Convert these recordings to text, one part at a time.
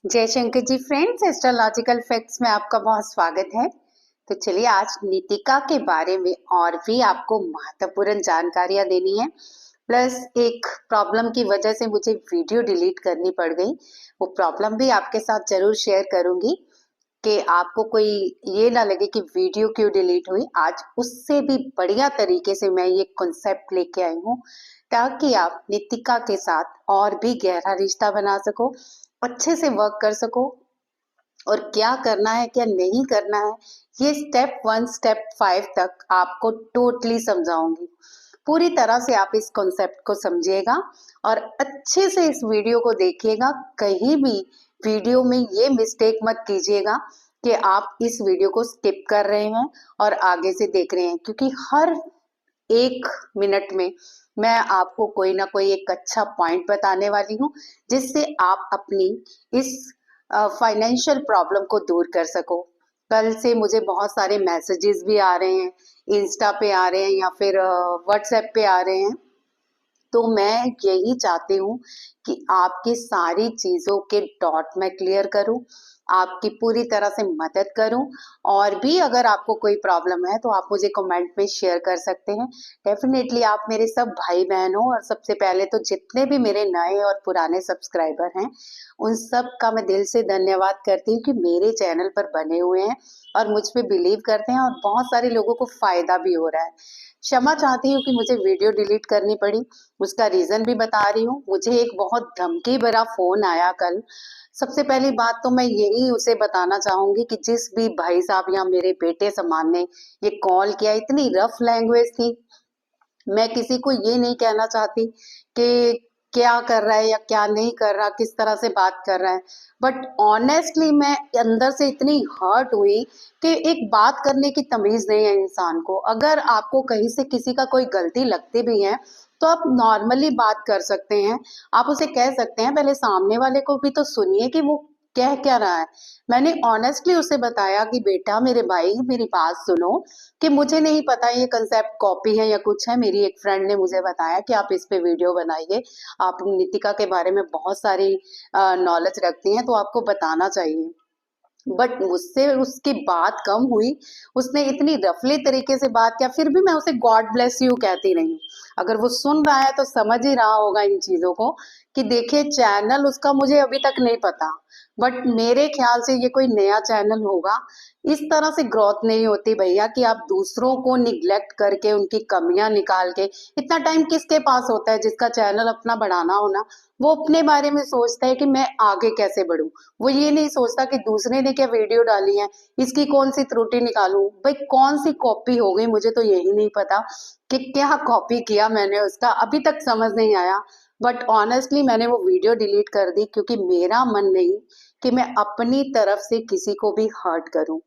जय Shankar ji friends, astrological facts में आपका बहुत स्वागत है। तो चलिए आज नीतिका के बारे में और भी आपको महत्वपूर्ण जानकारियां देनी है। प्लस एक प्रॉब्लम की वजह से मुझे वीडियो डिलीट करनी पड़ गई, वो प्रॉब्लम भी आपके साथ जरूर शेयर करूंगी कि आपको कोई ये ना लगे कि वीडियो क्यों डिलीट हुई। आज उससे भी बढ़िया तरीके से मैं ये कॉन्सेप्ट लेके आई हूँ ताकि आप नितिका के साथ और भी गहरा रिश्ता बना सको, अच्छे से वर्क कर सको और क्या करना है क्या नहीं करना है ये स्टेप 1 स्टेप 5 तक आपको टोटली समझाऊंगी। पूरी तरह से आप इस कॉन्सेप्ट को समझिएगा और अच्छे से इस वीडियो को देखिएगा। कहीं भी वीडियो में ये मिस्टेक मत कीजिएगा कि आप इस वीडियो को स्किप कर रहे हैं और आगे से देख रहे हैं, क्योंकि हर 1 मिनट में मैं आपको कोई ना कोई एक अच्छा पॉइंट बताने वाली हूँ जिससे आप अपनी इस फाइनेंशियल प्रॉब्लम को दूर कर सको। कल से मुझे बहुत सारे मैसेजेस भी आ रहे हैं, इंस्टा पे आ रहे हैं या फिर व्हाट्सएप पे आ रहे हैं। तो मैं यही चाहती हूँ कि आपकी सारी चीजों के डॉट मैं क्लियर करूं, आपकी पूरी तरह से मदद करूं। और भी अगर आपको कोई प्रॉब्लम है तो आप मुझे कमेंट में शेयर कर सकते हैं। डेफिनेटली आप मेरे सब भाई बहन हो। और सबसे पहले तो जितने भी मेरे नए और पुराने सब्सक्राइबर हैं उन सब का मैं दिल से धन्यवाद करती हूँ कि मेरे चैनल पर बने हुए हैं और मुझ पे बिलीव करते हैं और बहुत सारे लोगों को फायदा भी हो रहा है। क्षमा चाहती हूँ कि मुझे वीडियो डिलीट करनी पड़ी, उसका रीजन भी बता रही हूँ। मुझे एक बहुत धमकी भरा फोन आया कल। सबसे पहली बात तो मैं यही उसे बताना चाहूंगी कि जिस भी भाई साहब या मेरे बेटे समान ने ये कॉल किया, इतनी रफ लैंग्वेज थी। मैं किसी को ये नहीं कहना चाहती कि क्या कर रहा है या क्या नहीं कर रहा, किस तरह से बात कर रहा है, बट ऑनेस्टली मैं अंदर से इतनी हर्ट हुई कि एक बात करने की तमीज नहीं है इंसान को। अगर आपको कहीं से किसी का कोई गलती लगती भी है तो आप नॉर्मली बात कर सकते हैं, आप उसे कह सकते हैं। पहले सामने वाले को भी तो सुनिए कि वो कह क्या रहा है। मैंने ऑनेस्टली उसे बताया कि बेटा मेरे भाई मेरी बात सुनो, कि मुझे नहीं पता ये कंसेप्ट कॉपी है या कुछ है। मेरी एक फ्रेंड ने मुझे बताया कि आप इस पे वीडियो बनाइए, आप नितिका के बारे में बहुत सारी नॉलेज रखती हैं तो आपको बताना चाहिए। बट मुझसे उसकी बात कम हुई, उसने इतनी रफली तरीके से बात किया। फिर भी मैं उसे गॉड ब्लेस यू कहती रही हूँ। अगर वो सुन रहा है तो समझ ही रहा होगा इन चीजों को कि देखिए चैनल उसका मुझे अभी तक नहीं पता, बट मेरे ख्याल से ये कोई नया चैनल होगा। इस तरह से ग्रोथ नहीं होती भैया कि आप दूसरों को निग्लेक्ट करके उनकी कमियां निकाल के। इतना टाइम किसके पास होता है जिसका चैनल अपना बढ़ाना हो ना, वो अपने बारे में सोचता है कि मैं आगे कैसे बढ़ूं। वो ये नहीं सोचता कि दूसरे ने क्या वीडियो डाली है, इसकी कौन सी त्रुटि निकालूं। भाई कौन सी कॉपी हो गई, मुझे तो यही नहीं पता कि क्या कॉपी किया मैंने, उसका अभी तक समझ नहीं आया। बट ऑनेस्टली मैंने वो वीडियो डिलीट कर दी क्योंकि मेरा मन नहीं कि मैं अपनी तरफ से किसी को भी हर्ट करूं।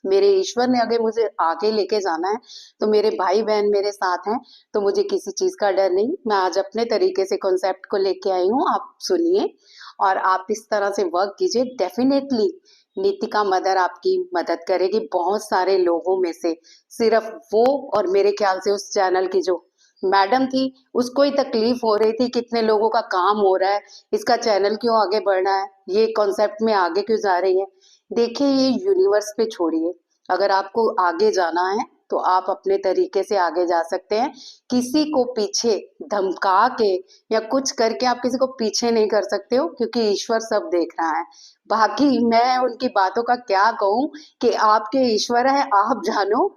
मेरे ईश्वर ने अगर मुझे आगे लेके जाना है तो मेरे भाई बहन मेरे साथ हैं, तो मुझे किसी चीज का डर नहीं। मैं आज अपने तरीके से कॉन्सेप्ट को लेके आई हूँ, आप सुनिए और आप इस तरह से वर्क कीजिए। डेफिनेटली नीतिका मदर आपकी मदद करेगी बहुत सारे लोगों में से। सिर्फ वो और मेरे ख्याल से उस चैनल की जो मैडम थी उसको ही तकलीफ हो रही थी, कितने लोगों का काम हो रहा है, इसका चैनल क्यों आगे बढ़ रहा है, ये कॉन्सेप्ट में आगे क्यों जा रही है। देखिए ये यूनिवर्स पे छोड़िए। अगर आपको आगे जाना है तो आप अपने तरीके से आगे जा सकते हैं। किसी को पीछे धमका के या कुछ करके आप किसी को पीछे नहीं कर सकते हो, क्योंकि ईश्वर सब देख रहा है। बाकी मैं उनकी बातों का क्या कहूँ कि आपके ईश्वर है, आप जानो।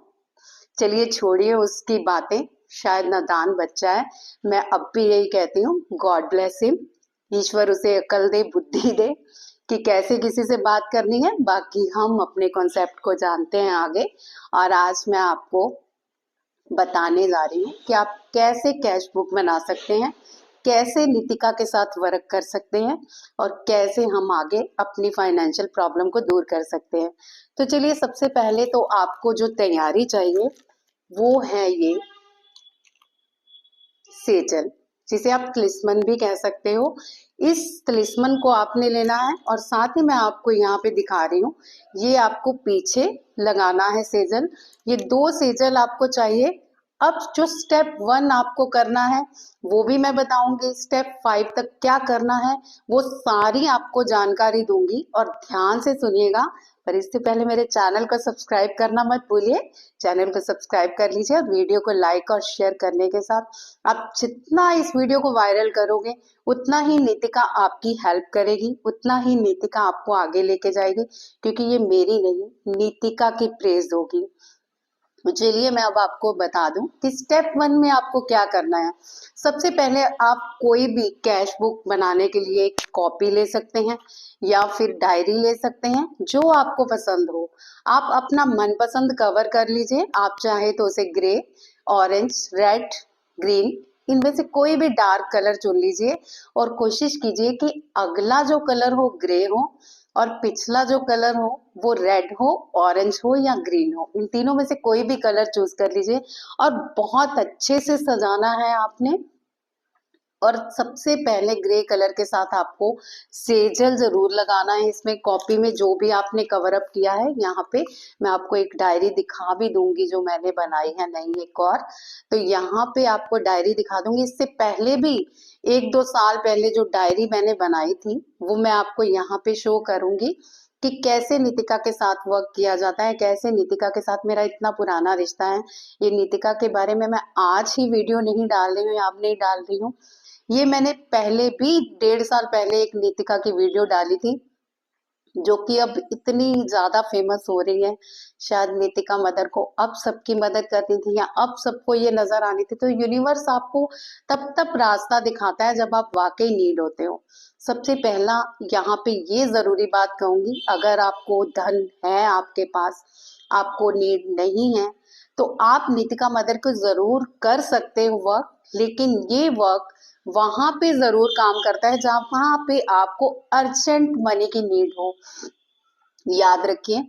चलिए छोड़िए उसकी बातें, शायद नादान बच्चा है। मैं अब भी यही कहती हूँ, गॉड ब्लेस हिम। ईश्वर उसे अकल दे, बुद्धि दे कि कैसे किसी से बात करनी है। बाकी हम अपने कॉन्सेप्ट को जानते हैं आगे। और आज मैं आपको बताने जा रही हूँ कि आप कैसे कैश बुक बना सकते हैं, कैसे नीतिका के साथ वर्क कर सकते हैं और कैसे हम आगे अपनी फाइनेंशियल प्रॉब्लम को दूर कर सकते हैं। तो चलिए सबसे पहले तो आपको जो तैयारी चाहिए वो है ये सेजल, जिसे आप तिलिस्मन भी कह सकते हो। इस तिलिस्मन को आपने लेना है और साथ ही मैं आपको यहाँ पे दिखा रही हूँ, ये आपको पीछे लगाना है सेजल। ये 2 सेजल आपको चाहिए अब जो स्टेप 1 आपको करना है वो भी मैं बताऊंगी, स्टेप 5 तक क्या करना है वो सारी आपको जानकारी दूंगी, और ध्यान से सुनिएगा। पर इससे पहले मेरे चैनल को सब्सक्राइब करना मत भूलिए। चैनल को सब्सक्राइब कर लीजिए और वीडियो को लाइक और शेयर करने के साथ आप जितना इस वीडियो को वायरल करोगे उतना ही नीतिका आपकी हेल्प करेगी, उतना ही नीतिका आपको आगे लेके जाएगी, क्योंकि ये मेरी नहीं नीतिका की प्रेज होगी। तो चलिए मैं अब आपको बता दूं कि स्टेप 1 में आपको क्या करना है। सबसे पहले आप कोई भी कैश बुक बनाने के लिए एक कॉपी ले सकते हैं या फिर डायरी ले सकते हैं, जो आपको पसंद हो। आप अपना मनपसंद कवर कर लीजिए। आप चाहे तो उसे ग्रे, ऑरेंज, रेड, ग्रीन, इनमें से कोई भी डार्क कलर चुन लीजिए और कोशिश कीजिए कि अगला जो कलर हो ग्रे हो और पिछला जो कलर हो वो रेड हो, ऑरेंज हो या ग्रीन हो। इन तीनों में से कोई भी कलर चूज कर लीजिए और बहुत अच्छे से सजाना है आपने। और सबसे पहले ग्रे कलर के साथ आपको सेजल जरूर लगाना है इसमें। कॉपी में जो भी आपने कवर अप किया है, यहाँ पे मैं आपको एक डायरी दिखा भी दूंगी जो मैंने बनाई है नई एक और, तो यहाँ पे आपको डायरी दिखा दूंगी। इससे पहले भी 1-2 साल पहले जो डायरी मैंने बनाई थी वो मैं आपको यहाँ पे शो करूंगी कि कैसे नीतिका के साथ वर्क किया जाता है, कैसे नीतिका के साथ मेरा इतना पुराना रिश्ता है। ये नीतिका के बारे में मैं आज ही वीडियो नहीं डाल रही हूँ, अब नहीं डाल रही हूँ। ये मैंने पहले भी 1.5 साल पहले एक नीतिका की वीडियो डाली थी, जो कि अब इतनी ज्यादा फेमस हो रही है। शायद नीतिका मदर को अब सबकी मदद करनी थी या अब सबको ये नजर आनी थी। तो यूनिवर्स आपको तब तक रास्ता दिखाता है जब आप वाकई नीड होते हो। सबसे पहला यहाँ पे ये जरूरी बात कहूंगी, अगर आपको धन है आपके पास, आपको नीड नहीं है, तो आप नीतिका मदर को जरूर कर सकते हो वर्क, लेकिन ये वर्क वहां पे जरूर काम करता है जहां पे आपको अर्जेंट मनी की नीड हो। याद रखिए,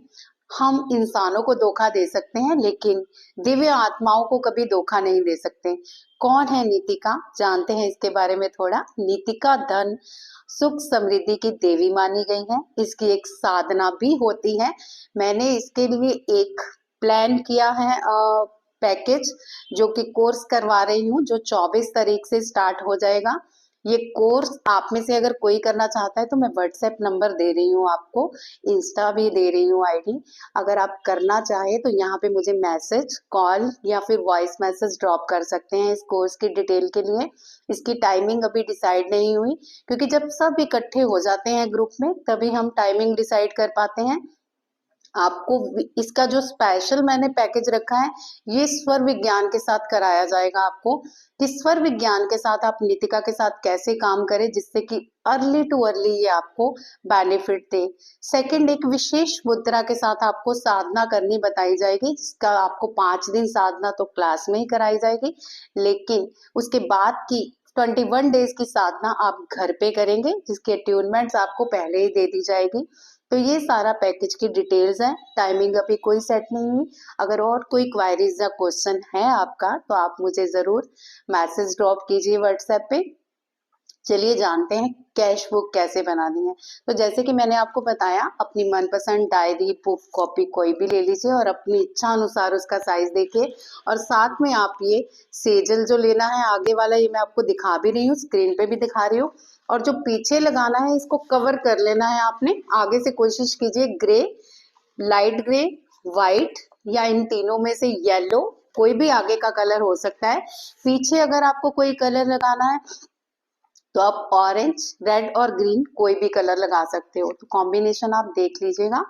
हम इंसानों को धोखा दे सकते हैं लेकिन दिव्य आत्माओं को कभी धोखा नहीं दे सकते। कौन है नीतिका, जानते हैं इसके बारे में थोड़ा। नीतिका धन, सुख, समृद्धि की देवी मानी गई है। इसकी एक साधना भी होती है। मैंने इसके लिए एक प्लान किया है, पैकेज, जो कि कोर्स करवा रही हूँ, जो 24 तारीख से स्टार्ट हो जाएगा। ये कोर्स आप में से अगर कोई करना चाहता है तो मैं व्हाट्सएप नंबर दे रही हूँ आपको, इंस्टा भी दे रही हूँ आईडी। अगर आप करना चाहे तो यहाँ पे मुझे मैसेज, कॉल या फिर वॉइस मैसेज ड्रॉप कर सकते हैं इस कोर्स की डिटेल के लिए। इसकी टाइमिंग अभी डिसाइड नहीं हुई, क्योंकि जब सब इकट्ठे हो जाते हैं ग्रुप में तभी हम टाइमिंग डिसाइड कर पाते हैं। आपको इसका जो स्पेशल मैंने पैकेज रखा है, ये स्वर विज्ञान के साथ कराया जाएगा आपको, कि स्वर विज्ञान के साथ आप नीतिका के साथ कैसे काम करें जिससे कि अर्ली टू अर्ली ये आपको बेनिफिट दे। सेकंड, एक विशेष मुद्रा के साथ आपको साधना करनी बताई जाएगी, जिसका आपको 5 दिन साधना तो क्लास में ही कराई जाएगी, लेकिन उसके बाद की 21 डेज की साधना आप घर पे करेंगे, जिसकी अट्यूनमेंट्स आपको पहले ही दे दी जाएगी। तो ये सारा पैकेज की डिटेल्स है। टाइमिंग अभी कोई सेट नहीं हुई। अगर और कोई क्वायरीज या क्वेश्चन है आपका तो आप मुझे जरूर मैसेज ड्रॉप कीजिए व्हाट्सएप पे। चलिए जानते हैं कैश बुक कैसे बनानी है। तो जैसे कि मैंने आपको बताया, अपनी मनपसंद डायरी, बुक, कॉपी कोई भी ले लीजिए और अपनी इच्छा अनुसार उसका साइज देखिए। और साथ में आप ये सेजल जो लेना है आगे वाला, ये मैं आपको दिखा भी रही हूँ, स्क्रीन पे भी दिखा रही हूँ। और जो पीछे लगाना है इसको कवर कर लेना है आपने। आगे से कोशिश कीजिए ग्रे, लाइट ग्रे, व्हाइट या इन तीनों में से येलो, कोई भी आगे का कलर हो सकता है। पीछे अगर आपको कोई कलर लगाना है तो आप ऑरेंज, रेड और ग्रीन कोई भी कलर लगा सकते हो। तो कॉम्बिनेशन आप देख लीजिएगा।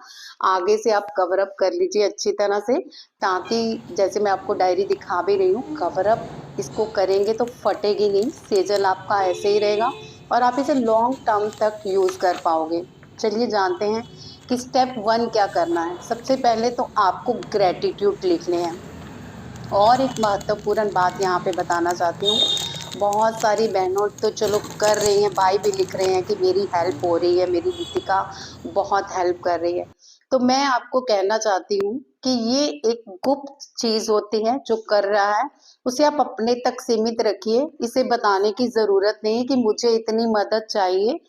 आगे से आप कवर अप कर लीजिए अच्छी तरह से, ताकि जैसे मैं आपको डायरी दिखा भी रही हूँ, कवर अप इसको करेंगे तो फटेगी नहीं, सेजल आपका ऐसे ही रहेगा और आप इसे लॉन्ग टर्म तक यूज कर पाओगे। चलिए जानते हैं कि स्टेप 1 क्या करना है। सबसे पहले तो आपको ग्रेटिट्यूड लिखने हैं। और एक महत्वपूर्ण बात यहाँ पे बताना चाहती हूँ, बहुत सारी बहनों तो चलो कर रही हैं, भाई भी लिख रहे हैं कि मेरी हेल्प हो रही है, मेरी नीतिका बहुत हेल्प कर रही है। तो मैं आपको कहना चाहती हूँ कि ये एक गुप्त चीज होती है, जो कर रहा है उसे आप अपने तक सीमित रखिए। इसे बताने की जरूरत नहीं है कि मुझे इतनी मदद चाहिए।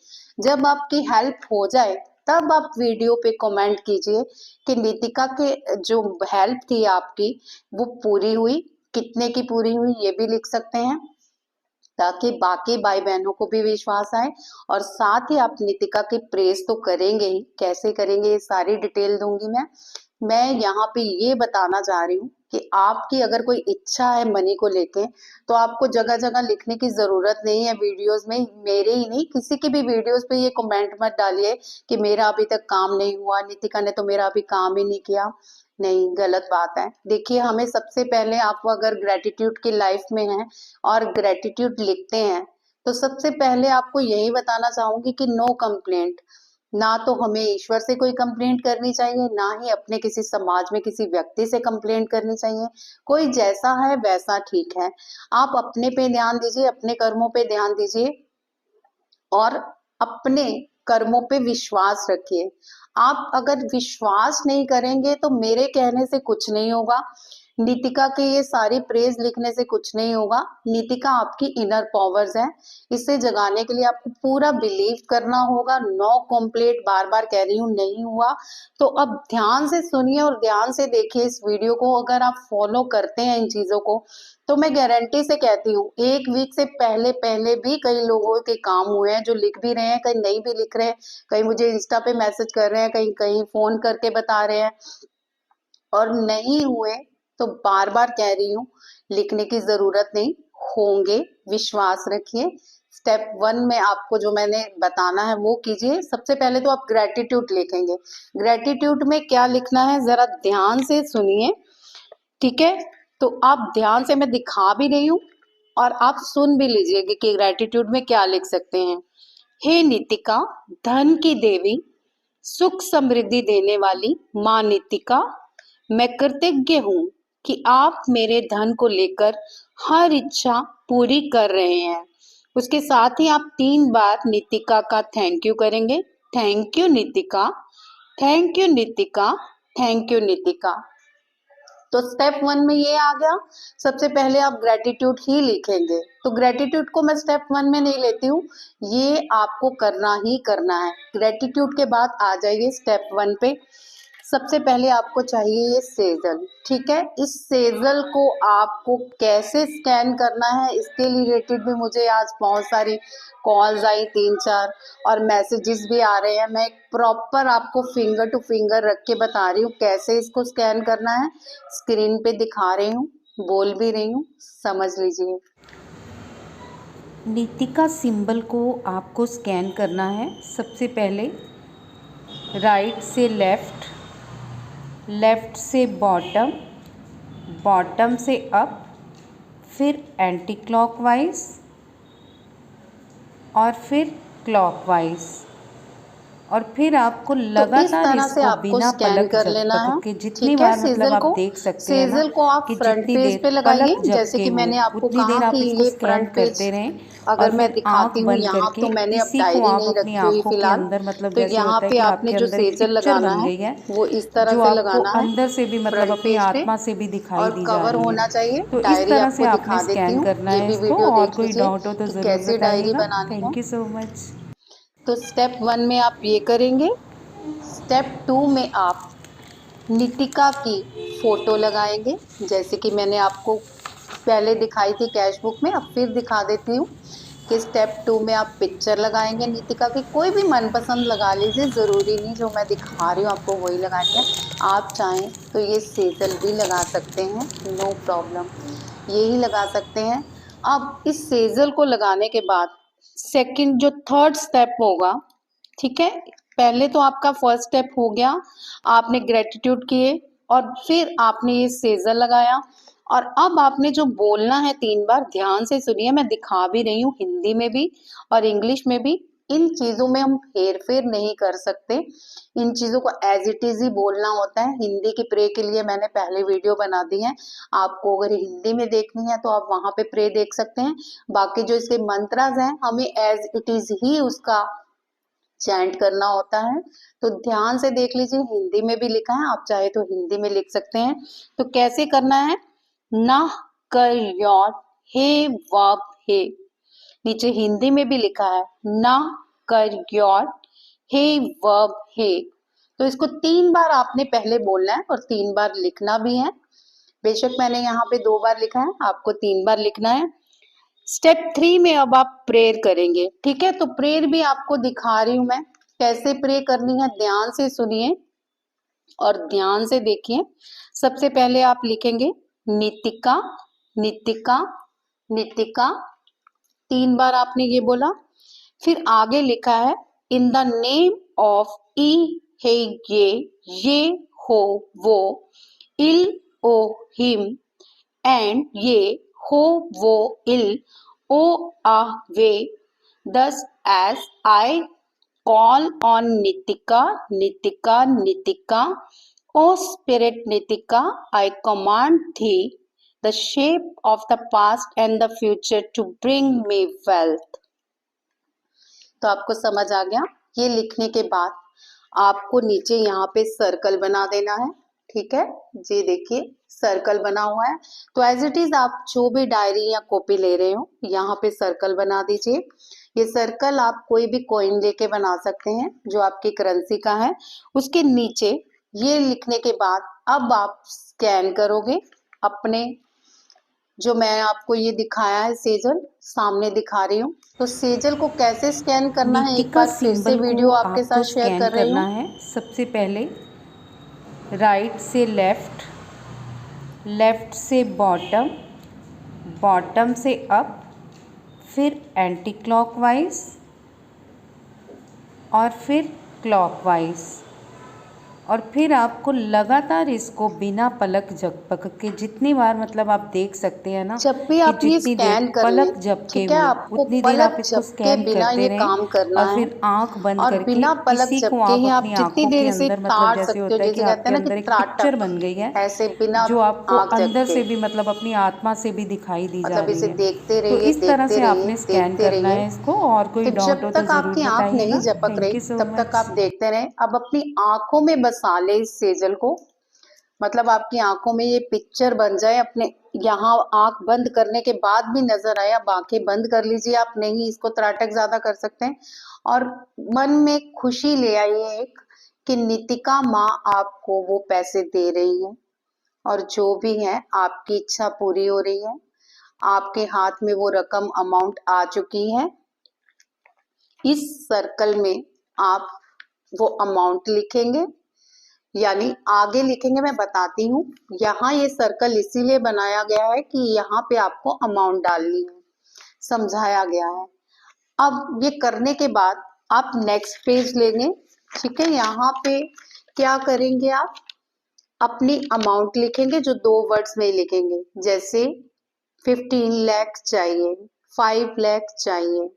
जब आपकी हेल्प हो जाए तब आप वीडियो पे कमेंट कीजिए कि नीतिका के जो हेल्प थी आपकी वो पूरी हुई, कितने की पूरी हुई ये भी लिख सकते हैं, ताकि बाकी भाई बहनों को भी विश्वास आए। और साथ ही आप नितिका की प्रेस तो करेंगे ही, कैसे करेंगे ये सारी डिटेल दूंगी मैं यहाँ पे ये बताना चाह रही हूँ कि आपकी अगर कोई इच्छा है मनी को लेके, तो आपको जगह जगह लिखने की जरूरत नहीं है वीडियोस में। मेरे ही नहीं, किसी की भी वीडियोस पे ये कमेंट मत डालिए कि मेरा अभी तक काम नहीं हुआ, नितिका ने तो मेरा अभी काम ही नहीं किया। नहीं, गलत बात है। देखिए, हमें सबसे पहले, आप अगर ग्रेटिट्यूड की लाइफ में हैं और ग्रेटिट्यूड लिखते हैं, तो सबसे पहले आपको यही बताना चाहूंगी कि नो कंप्लेंट। ना तो हमें ईश्वर से कोई कंप्लेंट करनी चाहिए, ना ही अपने किसी समाज में किसी व्यक्ति से कंप्लेंट करनी चाहिए। कोई जैसा है वैसा ठीक है। आप अपने पे ध्यान दीजिए, अपने कर्मों पे ध्यान दीजिए और अपने कर्मों पे विश्वास रखिए। आप अगर विश्वास नहीं करेंगे तो मेरे कहने से कुछ नहीं होगा, नीतिका के ये सारी प्रेज लिखने से कुछ नहीं होगा। नीतिका आपकी इनर पावर्स है, इसे जगाने के लिए आपको पूरा बिलीव करना होगा। नो कंप्लीट, बार बार कह रही हूँ, नहीं हुआ तो अब ध्यान से सुनिए और ध्यान से देखिए इस वीडियो को। अगर आप फॉलो करते हैं इन चीजों को, तो मैं गारंटी से कहती हूँ 1 वीक से पहले पहले भी कई लोगों के काम हुए हैं, जो लिख भी रहे हैं, कहीं नहीं भी लिख रहे हैं, कहीं मुझे इंस्टा पे मैसेज कर रहे हैं, कहीं कहीं फोन करके बता रहे हैं। और नहीं हुए तो बार बार कह रही हूँ, लिखने की जरूरत नहीं, होंगे, विश्वास रखिए। स्टेप 1 में आपको जो मैंने बताना है वो कीजिए। सबसे पहले तो आप ग्रेटिट्यूड लिखेंगे। ग्रेटिट्यूड में क्या लिखना है जरा ध्यान से सुनिए, ठीक है? तो आप ध्यान से, मैं दिखा भी रही हूँ और आप सुन भी लीजिएगा कि ग्रेटिट्यूड में क्या लिख सकते हैं। हे नितिका, धन की देवी, सुख समृद्धि देने वाली माँ नितिका, मैं कृतज्ञ हूँ कि आप मेरे धन को लेकर हर इच्छा पूरी कर रहे हैं। उसके साथ ही आप 3 बार नितिका का थैंक यू करेंगे। Thank you Nitika, thank you Nitika, thank you Nitika. तो स्टेप 1 में ये आ गया। सबसे पहले आप ग्रेटिट्यूड ही लिखेंगे। तो ग्रेटिट्यूड को मैं स्टेप 1 में नहीं लेती हूँ, ये आपको करना ही करना है। ग्रेटिट्यूड के बाद आ जाइए स्टेप 1 पे। सबसे पहले आपको चाहिए ये सेजल, ठीक है? इस सेजल को आपको कैसे स्कैन करना है, इसके रिलेटेड भी मुझे आज बहुत सारी कॉल्स आई, 3-4, और मैसेजेस भी आ रहे हैं। मैं प्रॉपर आपको फिंगर टू फिंगर रख के बता रही हूँ कैसे इसको स्कैन करना है। स्क्रीन पे दिखा रही हूँ, बोल भी रही हूँ, समझ लीजिए। नितिका सिंबल को आपको स्कैन करना है। सबसे पहले राइट से लेफ़्ट, लेफ़्ट से बॉटम, बॉटम से अप, फिर एंटी क्लॉकवाइज और फिर क्लॉकवाइज, और फिर आपको लगातार इसको बिना पलक झपके जितनी बार मतलब आप देख सकते हैं ना कि जितनी देर पलक झपके हो उतनी देर आप इसको स्कैन करते रहें। अगर और मैं फिर दिखाती आँख हूँ बंद यहाँ, करके तो मैंने अब इसी को डायरी आप नहीं अपनी रखी हुई आँखों के फिलहाल। अंदर मतलब तो जैसे यहाँ होता है पे कि आपने आपके जो अंदर एक सेजल पिक्चर लगाना बन है गई है वो इस तरह जो से आपको लगाना है, अंदर से भी मतलब फ्रंट अपनी पेज पे, आत्मा से भी दिखाई और दी जा कवर रही है। होना चाहिए। तो इस डायरी तरह से आपको आपने दिखा देती स्कैन हूँ, करना ये है भी इसको, वीडियो और देख कोई लीजिए डाउट हो तो कि ज़रूर कैसे डायरी बताइएगा। बनानी है। Thank you so much. तो स्टेप 1 में आप ये करेंगे। स्टेप 2 में आप नितिका की फोटो लगाएंगे, जैसे कि मैंने आपको पहले दिखाई थी कैश बुक में, अब फिर दिखा देती हूँ कि स्टेप 2 में आप पिक्चर लगाएंगे नितिका की। कोई भी मनपसंद लगा लीजिए, जरूरी नहीं जो मैं दिखा रही हूँ आपको वही लगानी है। आप चाहें तो ये सेजल भी लगा सकते हैं, नो प्रॉब्लम, यही लगा सकते हैं। अब इस सेजल को लगाने के बाद सेकंड जो थर्ड स्टेप होगा, ठीक है? पहले तो आपका फर्स्ट स्टेप हो गया, आपने ग्रेटिट्यूड किए और फिर आपने ये सेजल लगाया। और अब आपने जो बोलना है 3 बार, ध्यान से सुनिए, मैं दिखा भी रही हूँ हिंदी में भी और इंग्लिश में भी। इन चीजों में हम हेर फेर नहीं कर सकते, इन चीजों को एज इट इज ही बोलना होता है। हिंदी की प्रे के लिए मैंने पहले वीडियो बना दी है, आपको अगर हिंदी में देखनी है तो आप वहां पे प्रे देख सकते हैं। बाकी जो इसके मंत्रास हैं हमें एज इट इज ही उसका चैंट करना होता है। तो ध्यान से देख लीजिए, हिंदी में भी लिखा है, आप चाहे तो हिंदी में लिख सकते हैं। तो कैसे करना है? ना कर योर हे वब हे, नीचे हिंदी में भी लिखा है ना कर योर हे वर्ब हे। तो इसको 3 बार आपने पहले बोलना है और 3 बार लिखना भी है। बेशक मैंने यहाँ पे 2 बार लिखा है, आपको 3 बार लिखना है। स्टेप 3 में अब आप प्रेयर करेंगे, ठीक है। तो प्रेयर भी आपको दिखा रही हूं मैं, कैसे प्रे करनी है, ध्यान से सुनिए और ध्यान से देखिए। सबसे पहले आप लिखेंगे नितिका, नितिका, नितिका, 3 बार आपने ये बोला। फिर आगे लिखा है इन द नेम ऑफ ई हे ये हो वो इल ओ हिम एंड ये हो वो इल ओ आ वे दस एस I call on Nitika, Nitika, Nitika, O spirit Nitika, I command thee the shape of the past and the future to bring me wealth. तो आपको समझ आ गया। ये लिखने के बाद आपको नीचे यहाँ पे सर्कल बना देना है, ठीक है। जी देखिए सर्कल बना हुआ है। तो एज इट इज आप जो भी डायरी या कॉपी ले रहे हो यहाँ पे सर्कल बना दीजिए। ये सर्कल आप कोई भी कॉइन लेके बना सकते हैं जो आपकी करेंसी का है। उसके नीचे ये लिखने के बाद अब आप स्कैन करोगे अपने, जो मैं आपको ये दिखाया है सेजल सामने दिखा रही हूँ। तो सेजल को कैसे स्कैन करना है एक बार फिर से वीडियो आपके साथ शेयर कर रही हूँ। है सबसे पहले राइट से लेफ्ट, लेफ्ट से बॉटम, बॉटम से अप, फिर एंटी क्लॉकवाइज और फिर क्लॉकवाइज, और फिर आपको लगातार इसको बिना पलक झपक के जितनी बार मतलब आप देख सकते हैं ना, जब भी आप ये स्कैन कर पलक झपके हुए उतनी देर आप इसको स्कैन करते रहें काम करना और फिर आंख बंद और करके बिना पलक किसी को झपके आप ही आप अपनी जितनी आंखों देर के इसे अंदर मतलब ताड़ जैसे सकते हो, होता है कि जैसे कहते आपके हैं ना अंदर कि एक त्राटक पिक्चर बन गई है ऐसे बिना जो आपको आंख अंदर झपके, से भी मतलब अपनी आत्मा से भी दिखाई दी जा मतलब रही इसे है। देखते तो रहिए, इस तरह देखते से रहिए, आपने स्कैन देखते करना रहिए। है इसको, और कोई तो डाउट जब हो तो तक ज़रूर आपकी आंख नहीं बताइएगा। झपक थैंक रही यू सो तब तक मच। आप देखते रहे। अब अपनी आंखों में बसा ले इस सेजल को, मतलब आपकी आंखों में ये पिक्चर बन जाए अपने, यहाँ आंख बंद करने के बाद भी नजर आए। अब आंखें बंद कर लीजिए, आप नहीं इसको त्राटक ज्यादा कर सकते हैं और मन में खुशी ले आइए एक कि नितिका माँ आपको वो पैसे दे रही है और जो भी है आपकी इच्छा पूरी हो रही है। आपके हाथ में वो रकम अमाउंट आ चुकी है। इस सर्कल में आप वो अमाउंट लिखेंगे, यानी आगे लिखेंगे, मैं बताती हूँ। यहाँ ये सर्कल इसीलिए बनाया गया है कि यहाँ पे आपको अमाउंट डालनी है, समझाया गया है। अब ये करने के बाद आप नेक्स्ट पेज लेंगे, ठीक है। यहाँ पे क्या करेंगे, आप अपनी अमाउंट लिखेंगे जो 2 वर्ड्स में लिखेंगे, जैसे 15 लाख चाहिए, 5 लाख चाहिए,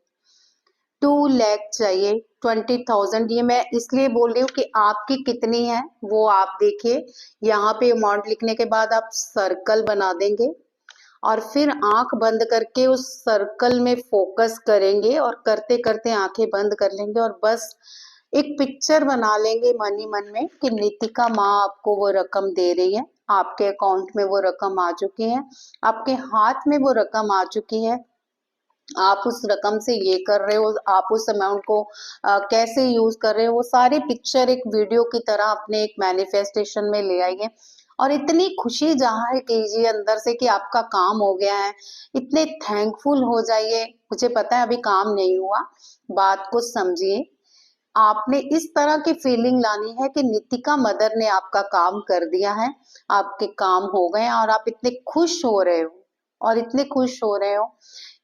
2 लाख चाहिए, 20,000। ये मैं इसलिए बोल रही हूँ कि आपकी कितनी है वो आप देखिए। यहाँ पे अमाउंट लिखने के बाद आप सर्कल बना देंगे और फिर आंख बंद करके उस सर्कल में फोकस करेंगे और करते करते आंखें बंद कर लेंगे और बस एक पिक्चर बना लेंगे मन ही मन में कि नितिका माँ आपको वो रकम दे रही है, आपके अकाउंट में वो रकम आ चुकी है, आपके हाथ में वो रकम आ चुकी है। आप उस रकम से ये कर रहे हो, आप उस अमाउंट को कैसे यूज कर रहे हो, वो सारी पिक्चर एक वीडियो की तरह अपने एक मैनिफेस्टेशन में ले आइए और इतनी खुशी जाहिर कीजिए अंदर से कि आपका काम हो गया है। इतने थैंकफुल हो जाइए। मुझे पता है अभी काम नहीं हुआ, बात को समझिए। आपने इस तरह की फीलिंग लानी है कि नितिका मदर ने आपका काम कर दिया है, आपके काम हो गए और आप इतने खुश हो रहे हो और इतने खुश हो रहे हो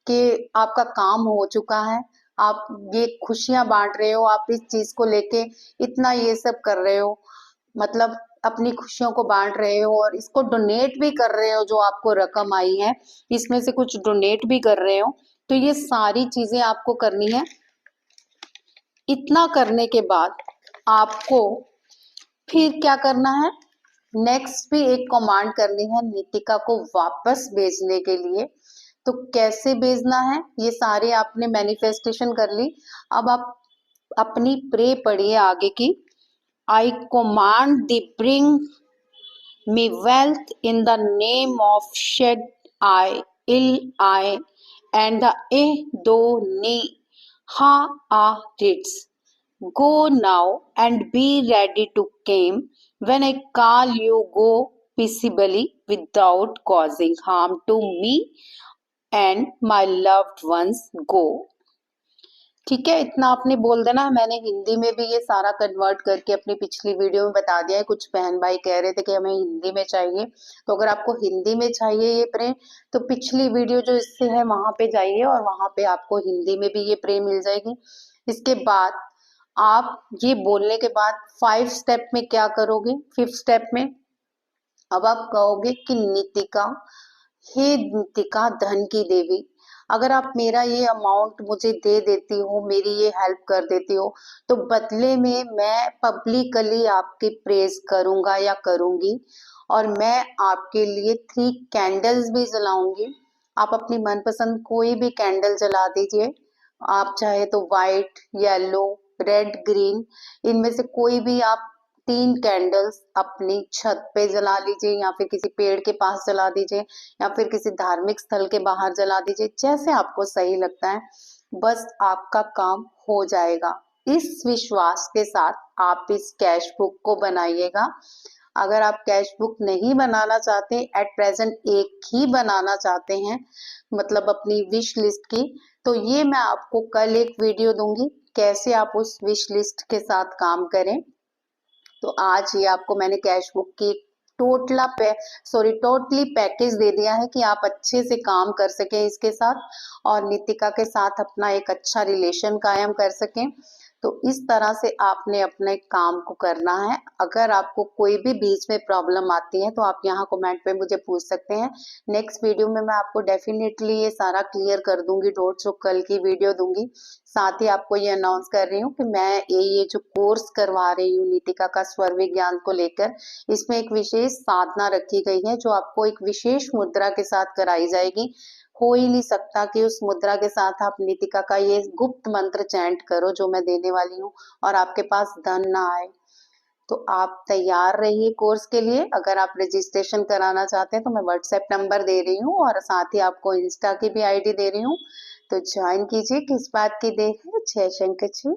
कि आपका काम हो चुका है। आप ये खुशियां बांट रहे हो, आप इस चीज को लेके इतना ये सब कर रहे हो, मतलब अपनी खुशियों को बांट रहे हो और इसको डोनेट भी कर रहे हो। जो आपको रकम आई है इसमें से कुछ डोनेट भी कर रहे हो। तो ये सारी चीजें आपको करनी है। इतना करने के बाद आपको फिर क्या करना है, नेक्स्ट भी एक कमांड करनी है नितिका को वापस भेजने के लिए। तो कैसे भेजना है, ये सारे आपने मैनिफेस्टेशन कर ली। अब आप अपनी प्रे पढ़िए आगे की। I command the bring me wealth in the name of शेड आई इल आई एंड द ए दो नी हा आ रिट्स go now and be ready to came when I call you, go peaceably without causing harm to me and my loved ones. Go. ठीक है, इतना आपने बोल देना है। मैंने हिंदी में भी ये सारा कन्वर्ट करके अपनी पिछली वीडियो में बता दिया है। कुछ बहन भाई कह रहे थे कि हमें हिंदी में चाहिए, तो अगर आपको हिंदी में चाहिए ये प्रे तो पिछली वीडियो जो इससे है वहां पे जाइए और वहां पे आपको हिंदी में भी ये प्रे मिल जाएगी। इसके बाद आप ये बोलने के बाद 5 स्टेप में क्या करोगे? 5th स्टेप में अब आप कहोगे कि नितिका, हे नितिका धन की देवी, अगर आप मेरा ये अमाउंट मुझे दे देती हो, मेरी ये हेल्प कर देती हो, तो बदले में मैं पब्लिकली आपकी प्रेज करूंगा या करूंगी और मैं आपके लिए 3 कैंडल्स भी जलाऊंगी। आप अपनी मनपसंद कोई भी कैंडल जला दीजिए। आप चाहे तो व्हाइट, येलो, रेड, ग्रीन, इनमें से कोई भी आप 3 कैंडल्स अपनी छत पे जला लीजिए या फिर किसी पेड़ के पास जला दीजिए या फिर किसी धार्मिक स्थल के बाहर जला दीजिए, जैसे आपको सही लगता है। बस आपका काम हो जाएगा। इस विश्वास के साथ आप इस कैश बुक को बनाइएगा। अगर आप कैश बुक नहीं बनाना चाहते, एट प्रेजेंट एक ही बनाना चाहते हैं, मतलब अपनी विश लिस्ट की, तो ये मैं आपको कल एक वीडियो दूंगी कैसे आप उस विश लिस्ट के साथ काम करें। तो आज ये आपको मैंने कैश बुक की टोटली पैकेज दे दिया है कि आप अच्छे से काम कर सकें इसके साथ और नितिका के साथ अपना एक अच्छा रिलेशन कायम कर सकें। तो इस तरह से आपने अपने काम को करना है। अगर आपको कोई भी बीच में प्रॉब्लम आती है तो आप यहाँ कमेंट पे मुझे पूछ सकते हैं। नेक्स्ट वीडियो में मैं आपको डेफिनेटली ये सारा क्लियर कर दूंगी, डॉट्स जो कल की वीडियो दूंगी। साथ ही आपको ये अनाउंस कर रही हूँ कि मैं ये जो कोर्स करवा रही हूँ नितिका का स्वर विज्ञान को लेकर, इसमें एक विशेष साधना रखी गई है जो आपको एक विशेष मुद्रा के साथ कराई जाएगी। हो ही नहीं सकता कि उस मुद्रा के साथ आप नितिका का ये गुप्त मंत्र चैंट करो जो मैं देने वाली हूँ और आपके पास धन ना आए। तो आप तैयार रहिए कोर्स के लिए। अगर आप रजिस्ट्रेशन कराना चाहते हैं तो मैं व्हाट्सएप नंबर दे रही हूँ और साथ ही आपको इंस्टा की भी आईडी दे रही हूँ, तो ज्वाइन कीजिए। किस बात की देर है? जय शंकर जी।